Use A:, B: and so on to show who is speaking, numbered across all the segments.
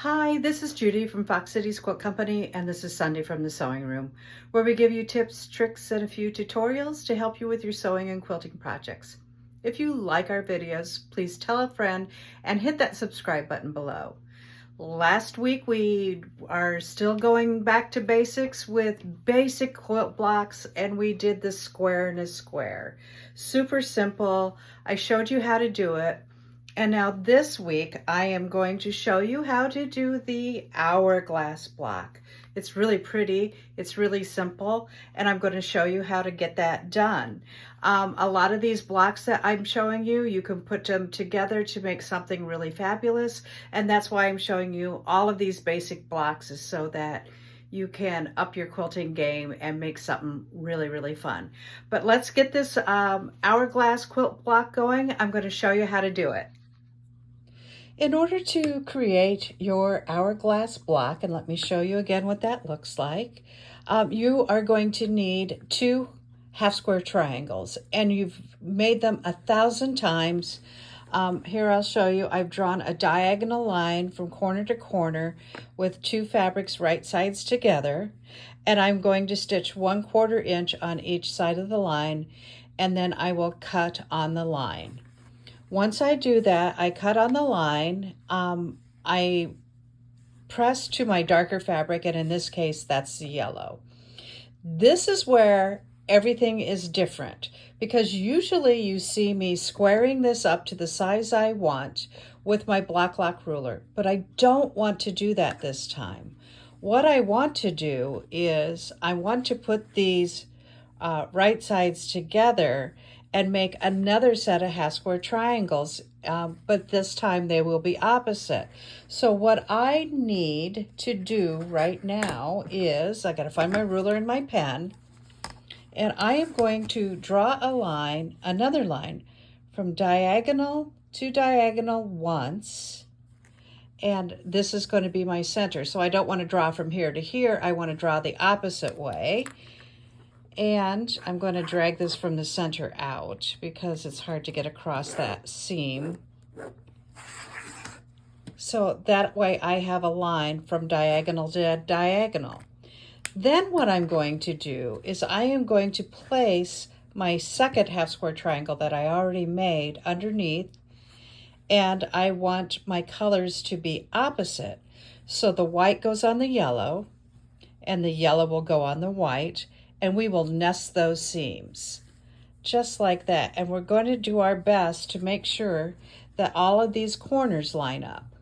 A: Hi, this is Judy from Fox Cities Quilt Company, and this is Sunday from the Sewing Room, where we give you tips, tricks, and a few tutorials to help you with your sewing and quilting projects. If you like our videos, please tell a friend and hit that subscribe button below. Last week we are still going back to basics with basic quilt blocks, and we did the square in a square. Super simple. I showed you how to do it. And now this week, I am going to show you how to do the hourglass block. It's really pretty, it's really simple, and I'm going to show you how to get that done. A lot of these blocks that I'm showing you, you can put them together to make something really fabulous, and that's why I'm showing you all of these basic blocks, is so that you can up your quilting game and make something really, really fun. But let's get this hourglass quilt block going. I'm going to show you how to do it. In order to create your hourglass block, and let me show you again what that looks like, you are going to need 2 half square triangles, and you've made them 1,000 times. Here I'll show you. I've drawn a diagonal line from corner to corner with 2 fabrics right sides together, and I'm going to stitch 1/4 inch on each side of the line, and then I will cut on the line. Once I do that, I cut on the line, I press to my darker fabric, and in this case, that's the yellow. This is where everything is different, because usually you see me squaring this up to the size I want with my block lock ruler, but I don't want to do that this time. What I want to do is I want to put these right sides together and make another set of half square triangles, but this time they will be opposite. So what I need to do right now is I got to find my ruler and my pen, and I am going to draw a line, another line, from diagonal to diagonal once, and this is going to be my center. So I don't want to draw from here to here, I want to draw the opposite way. And I'm going to drag this from the center out because it's hard to get across that seam. So that way I have a line from diagonal to diagonal. Then what I'm going to do is I am going to place my second half square triangle that I already made underneath, and I want my colors to be opposite. So the white goes on the yellow, and the yellow will go on the white, and we will nest those seams just like that. And we're going to do our best to make sure that all of these corners line up.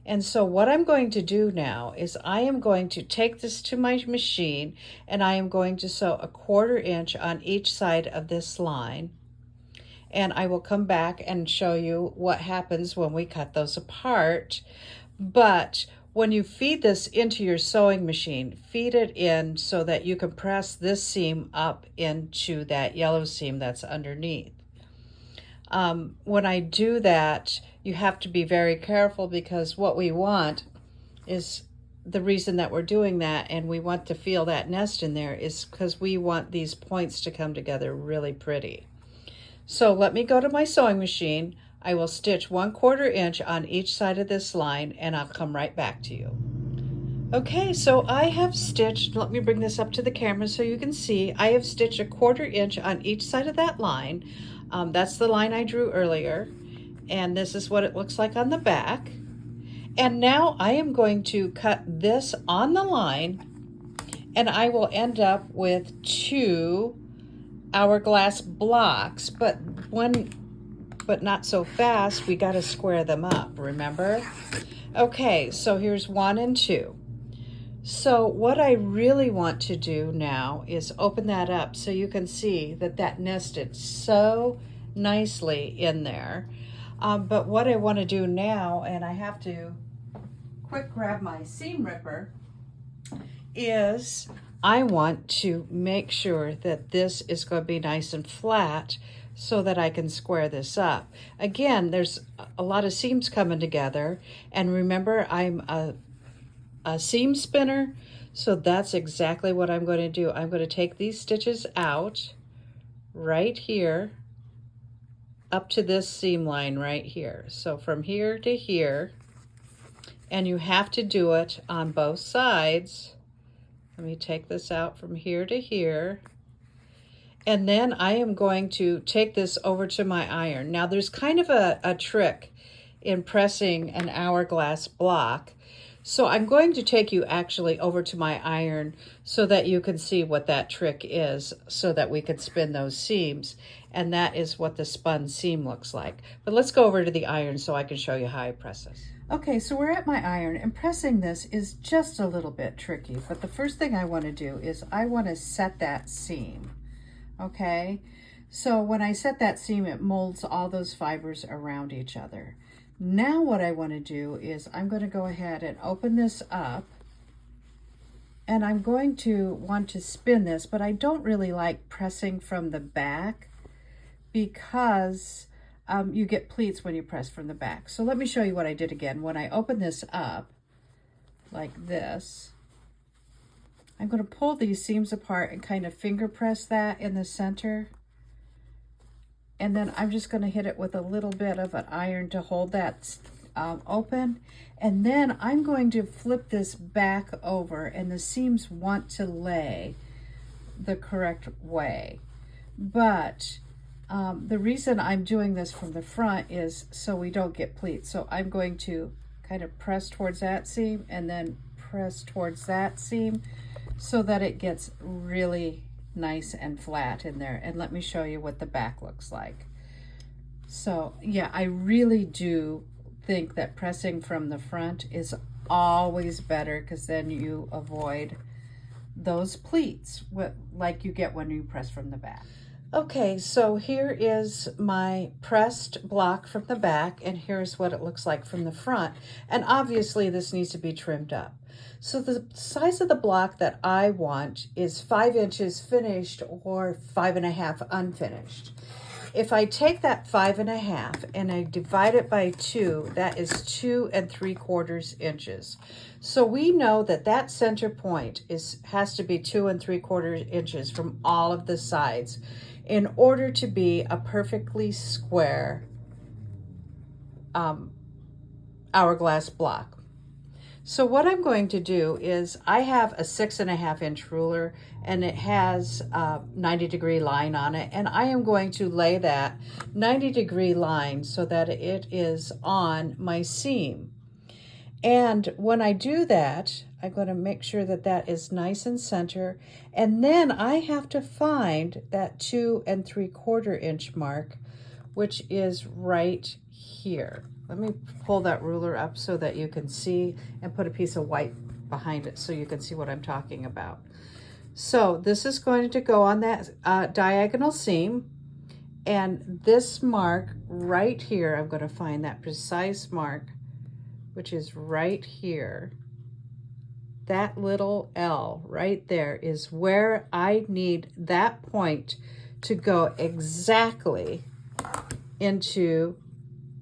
A: And so what I'm going to do now is I am going to take this to my machine, and I am going to sew 1/4 inch on each side of this line. And I will come back and show you what happens when we cut those apart. But when you feed this into your sewing machine, feed it in so that you can press this seam up into that yellow seam that's underneath. When I do that, you have to be very careful, because what we want is, the reason that we're doing that and we want to feel that nest in there, is because we want these points to come together really pretty. So let me go to my sewing machine. I will stitch 1/4 inch on each side of this line, and I'll come right back to you. Okay, so I have stitched, let me bring this up to the camera so you can see, I have stitched 1/4 inch on each side of that line. That's the line I drew earlier, and this is what it looks like on the back. And now I am going to cut this on the line, and I will end up with 2 hourglass blocks, but not so fast. We got to square them up, remember? Okay, so here's 1 and 2. So what I really want to do now is open that up so you can see that that nested so nicely in there. But what I want to do now, and I have to quick grab my seam ripper, is I want to make sure that this is going to be nice and flat so that I can square this up. Again, there's a lot of seams coming together, and remember, I'm a seam spinner, so that's exactly what I'm going to do. I'm going to take these stitches out right here up to this seam line right here. So from here to here, And you have to do it on both sides. Let me take this out from here to here. And then I am going to take this over to my iron. Now there's kind of a trick in pressing an hourglass block. So I'm going to take you actually over to my iron so that you can see what that trick is, so that we can spin those seams. And that is what the spun seam looks like. But let's go over to the iron so I can show you how I press this. Okay, so we're at my iron, and pressing this is just a little bit tricky. But the first thing I want to do is I want to set that seam. Okay, so when I set that seam, it molds all those fibers around each other. Now what I want to do is I'm going to go ahead and open this up, and I'm going to want to spin this, but I don't really like pressing from the back because you get pleats when you press from the back. So let me show you what I did again. When I open this up like this, I'm going to pull these seams apart and kind of finger press that in the center. And then I'm just going to hit it with a little bit of an iron to hold that open. And then I'm going to flip this back over, and the seams want to lay the correct way. But the reason I'm doing this from the front is so we don't get pleats. So I'm going to kind of press towards that seam and then press towards that seam, so that it gets really nice and flat in there. And let me show you what the back looks like. So yeah, I really do think that pressing from the front is always better, because then you avoid those pleats like you get when you press from the back. Okay, so here is my pressed block from the back, and here's what it looks like from the front. And obviously this needs to be trimmed up. So the size of the block that I want is 5 inches finished or 5.5 unfinished. If I take that 5.5 and I divide it by 2, that is 2 3/4 inches. So we know that that center point has to be 2 3/4 inches from all of the sides in order to be a perfectly square hourglass block. So what I'm going to do is I have a 6.5 inch ruler, and it has a 90-degree line on it, and I am going to lay that 90-degree line so that it is on my seam. And when I do that, I'm going to make sure that that is nice and center, and then I have to find that 2 3/4 inch mark, which is right here. Let me pull that ruler up so that you can see, and put a piece of white behind it so you can see what I'm talking about. So this is going to go on that diagonal seam, and this mark right here, I'm going to find that precise mark, which is right here. That little L right there is where I need that point to go exactly into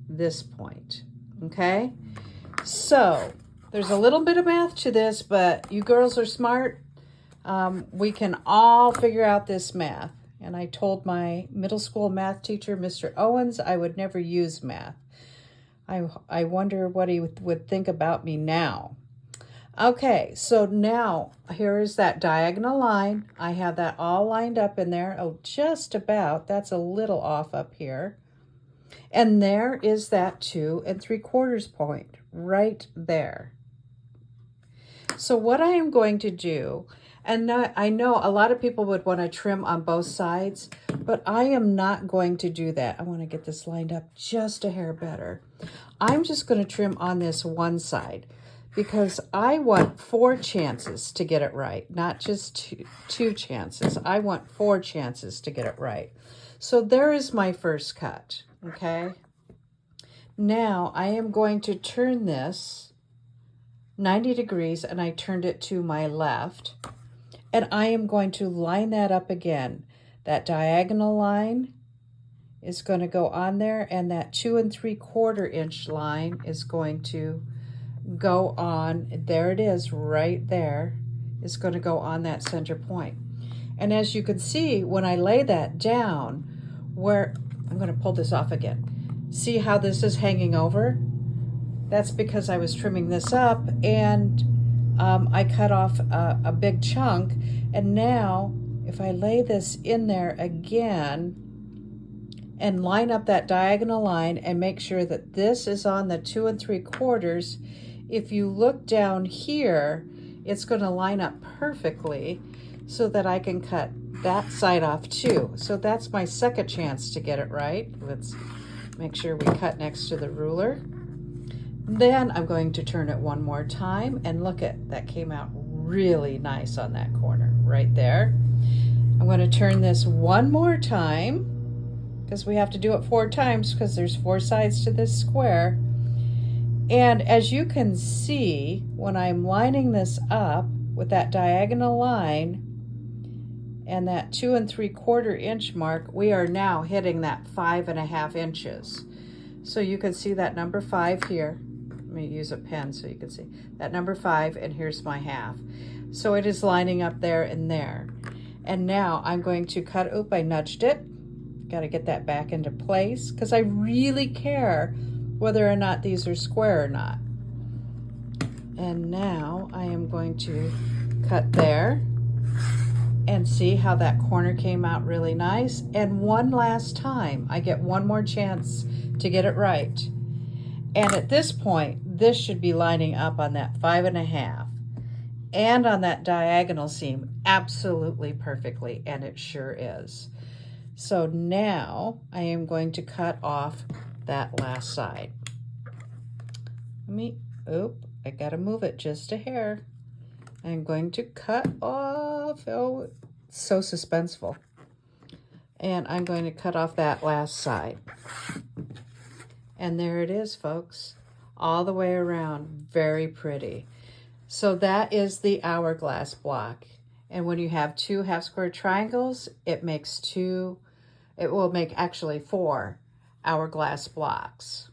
A: this point. Okay, so there's a little bit of math to this, but you girls are smart. We can all figure out this math. And I told my middle school math teacher, Mr. Owens, I would never use math. I wonder what he would think about me now. Okay, so now here is that diagonal line. I have that all lined up in there. Oh, just about. That's a little off up here. And there is that 2 3/4 point right there. So what I am going to do, and I know a lot of people would want to trim on both sides, but I am not going to do that. I want to get this lined up just a hair better. I'm just going to trim on this one side, because I want 4 chances to get it right, not just two chances. I want 4 chances to get it right. So there is my first cut. Okay, now I am going to turn this 90 degrees, and I turned it to my left, and I am going to line that up again. That diagonal line is going to go on there, and that 2 3/4 inch line is going to go on. There it is right there. It's going to go on that center point. And as you can see, when I lay that down, where I'm going to pull this off again. See how this is hanging over? That's because I was trimming this up and I cut off a big chunk. And now if I lay this in there again and line up that diagonal line and make sure that this is on the 2 3/4, if you look down here, it's going to line up perfectly so that I can cut that side off too. So that's my second chance to get it right. Let's make sure we cut next to the ruler. Then I'm going to turn it one more time, and look at that, came out really nice on that corner right there. I'm going to turn this one more time because we have to do it 4 times because there's 4 sides to this square. And as you can see, when I'm lining this up with that diagonal line and that 2 3/4 inch mark, we are now hitting that 5.5 inches. So you can see that number 5 here. Let me use a pen so you can see that number 5, and here's my half. So it is lining up there and there. And now I'm going to cut, oop, I nudged it. Got to get that back into place because I really care whether or not these are square or not. And now I am going to cut there and see how that corner came out really nice. And one last time, I get one more chance to get it right. And at this point, this should be lining up on that 5.5 and on that diagonal seam absolutely perfectly, and it sure is. So now I am going to cut off that last side. I gotta move it just a hair. I'm going to cut off, oh, it's so suspenseful. And I'm going to cut off that last side. And there it is, folks, all the way around, very pretty. So that is the hourglass block. And when you have 2 half square triangles, it will make actually 4 hourglass blocks.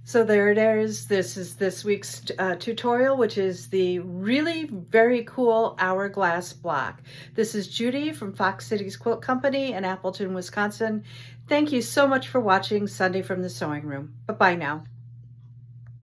A: So there it is. This is this week's tutorial, which is the really very cool hourglass block. This is Judy from Fox Cities Quilt Company in Appleton, Wisconsin. Thank you so much for watching Sunday from the Sewing Room. Bye-bye now.